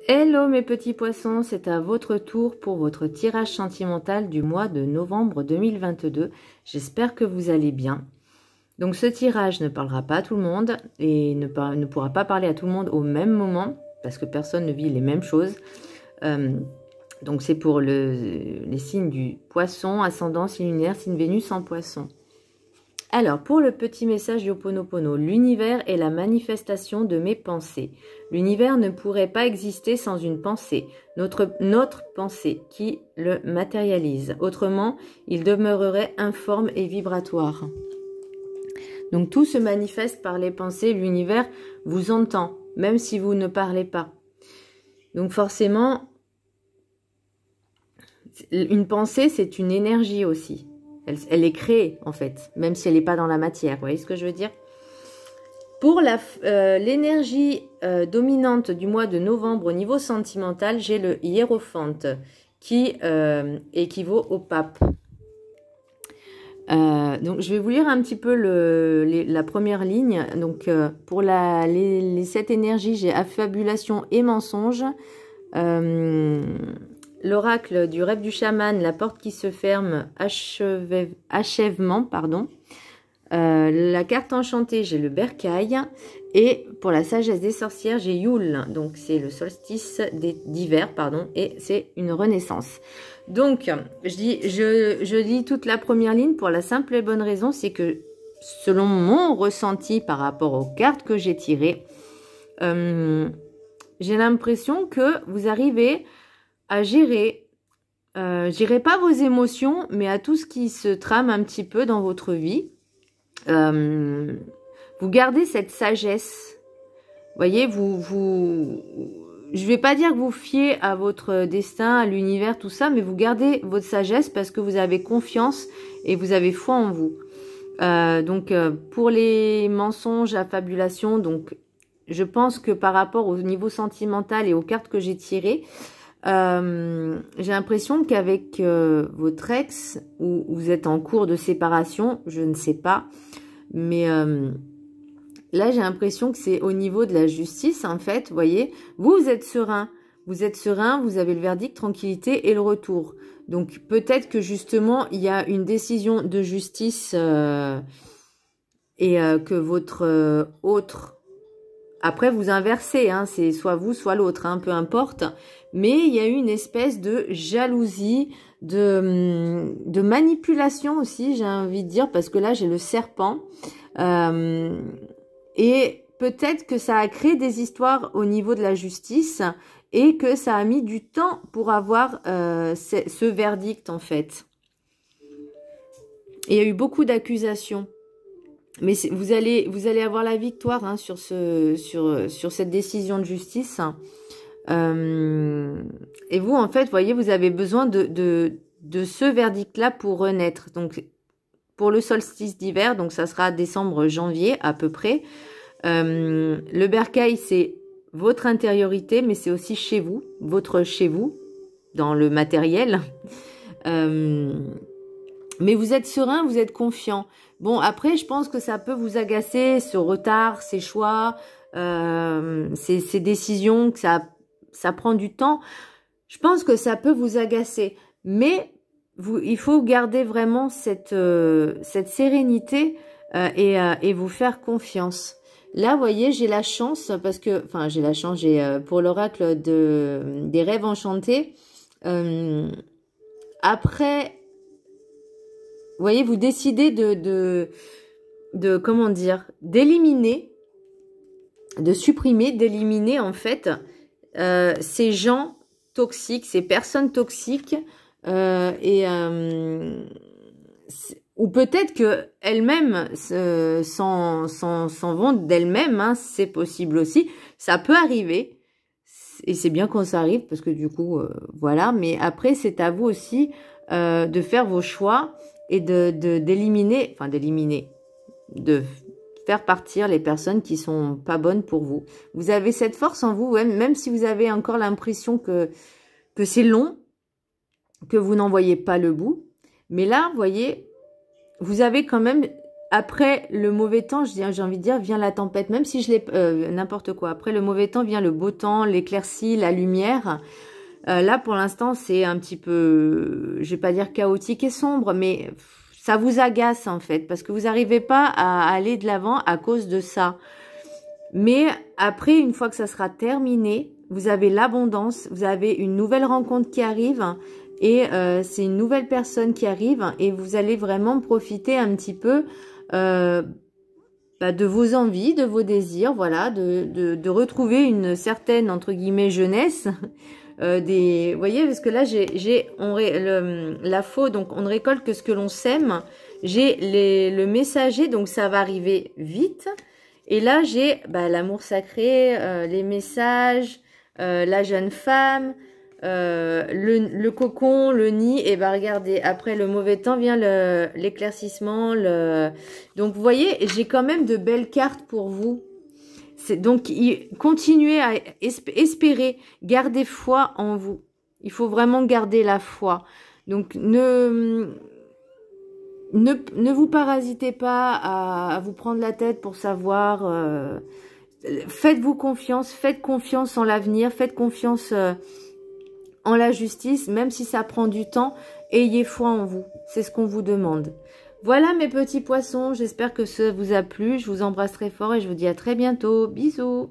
Hello mes petits poissons, c'est à votre tour pour votre tirage sentimental du mois de novembre 2022. J'espère que vous allez bien. Donc ce tirage ne parlera pas à tout le monde et ne pourra pas parler à tout le monde au même moment parce que personne ne vit les mêmes choses. Donc c'est pour les signes du poisson, ascendant, signe lunaire, signe Vénus en poisson. Alors, pour le petit message Ho'oponopono, l'univers est la manifestation de mes pensées. L'univers ne pourrait pas exister sans une pensée, notre pensée, qui le matérialise. Autrement, il demeurerait informe et vibratoire. Donc, tout se manifeste par les pensées. L'univers vous entend, même si vous ne parlez pas. Donc, forcément, une pensée, c'est une énergie aussi. Elle est créée, en fait, même si elle n'est pas dans la matière. Vous voyez ce que je veux dire? Pour l'énergie dominante du mois de novembre au niveau sentimental, j'ai le hiérophante qui équivaut au pape. Donc, je vais vous lire un petit peu la première ligne. Donc, pour les 7 énergies, j'ai affabulation et mensonge. L'oracle du rêve du chaman, la porte qui se ferme, achèvement, pardon. La carte enchantée, j'ai le bercail. Et pour la sagesse des sorcières, j'ai Yule. Donc, c'est le solstice d'hiver, pardon. Et c'est une renaissance. Donc, je lis toute la première ligne pour la simple et bonne raison, c'est que selon mon ressenti par rapport aux cartes que j'ai tirées, j'ai l'impression que vous arrivez à gérer, gérez pas vos émotions, mais à tout ce qui se trame un petit peu dans votre vie. Vous gardez cette sagesse. Vous voyez, je vais pas dire que vous fiez à votre destin, à l'univers, tout ça, mais vous gardez votre sagesse parce que vous avez confiance et vous avez foi en vous. Donc, pour les mensonges, affabulations, donc, je pense que par rapport au niveau sentimental et aux cartes que j'ai tirées, j'ai l'impression qu'avec votre ex, ou vous êtes en cours de séparation, je ne sais pas, mais là j'ai l'impression que c'est au niveau de la justice en fait, vous voyez, vous êtes serein, vous avez le verdict, tranquillité et le retour. Donc peut-être que justement il y a une décision de justice et que votre autre... Après, vous inversez, hein, c'est soit vous, soit l'autre, hein, peu importe. Mais il y a eu une espèce de jalousie, de manipulation aussi, j'ai envie de dire, parce que là, j'ai le serpent. Et peut-être que ça a créé des histoires au niveau de la justice et que ça a mis du temps pour avoir ce verdict, en fait. Et il y a eu beaucoup d'accusations. Mais vous allez avoir la victoire hein, sur cette décision de justice. Et vous, en fait, vous voyez, vous avez besoin de ce verdict-là pour renaître. Donc, pour le solstice d'hiver, donc ça sera décembre-janvier à peu près. Le bercail, c'est votre intériorité, mais c'est aussi chez vous, votre chez vous, dans le matériel. Mais vous êtes serein, vous êtes confiant. Bon, après, je pense que ça peut vous agacer, ce retard, ces choix, ces décisions, que ça prend du temps. Je pense que ça peut vous agacer. Mais il faut garder vraiment cette sérénité et vous faire confiance. Là, vous voyez, j'ai la chance, parce que, enfin, j'ai la chance, pour l'oracle des rêves enchantés, après... Vous voyez, vous décidez comment dire, d'éliminer, de supprimer, d'éliminer en fait ces gens toxiques, ces personnes toxiques ou peut-être que elles-mêmes s'en vont d'elles-mêmes, hein, c'est possible aussi, ça peut arriver et c'est bien quand ça arrive parce que du coup voilà, mais après c'est à vous aussi de faire vos choix et d'éliminer, de faire partir les personnes qui sont pas bonnes pour vous. Vous avez cette force en vous, même si vous avez encore l'impression que c'est long, que vous n'en voyez pas le bout. Mais là, vous voyez, vous avez quand même après le mauvais temps, j'ai envie de dire, vient la tempête. Même si je l'ai... n'importe quoi. Après le mauvais temps vient le beau temps, l'éclaircie, la lumière. Là, pour l'instant, c'est un petit peu... je vais pas dire chaotique et sombre, mais ça vous agace, en fait. Parce que vous n'arrivez pas à aller de l'avant à cause de ça. Mais après, une fois que ça sera terminé, vous avez l'abondance, vous avez une nouvelle rencontre qui arrive et c'est une nouvelle personne qui arrive et vous allez vraiment profiter un petit peu de vos envies, de vos désirs, voilà, de retrouver une certaine, entre guillemets, jeunesse. Vous voyez, parce que là, la faux, donc on ne récolte que ce que l'on sème. J'ai le messager, donc ça va arriver vite. Et là, j'ai l'amour sacré, les messages, la jeune femme, le cocon, le nid. Et regardez, après le mauvais temps vient l'éclaircissement. Donc, vous voyez, j'ai quand même de belles cartes pour vous. Donc, continuez à espérer, gardez foi en vous. Il faut vraiment garder la foi. Donc, ne vous parasitez pas à vous prendre la tête pour savoir. Faites-vous confiance, faites confiance en l'avenir, faites confiance en la justice, même si ça prend du temps. Ayez foi en vous, c'est ce qu'on vous demande. Voilà mes petits poissons, j'espère que ça vous a plu. Je vous embrasse très fort et je vous dis à très bientôt. Bisous!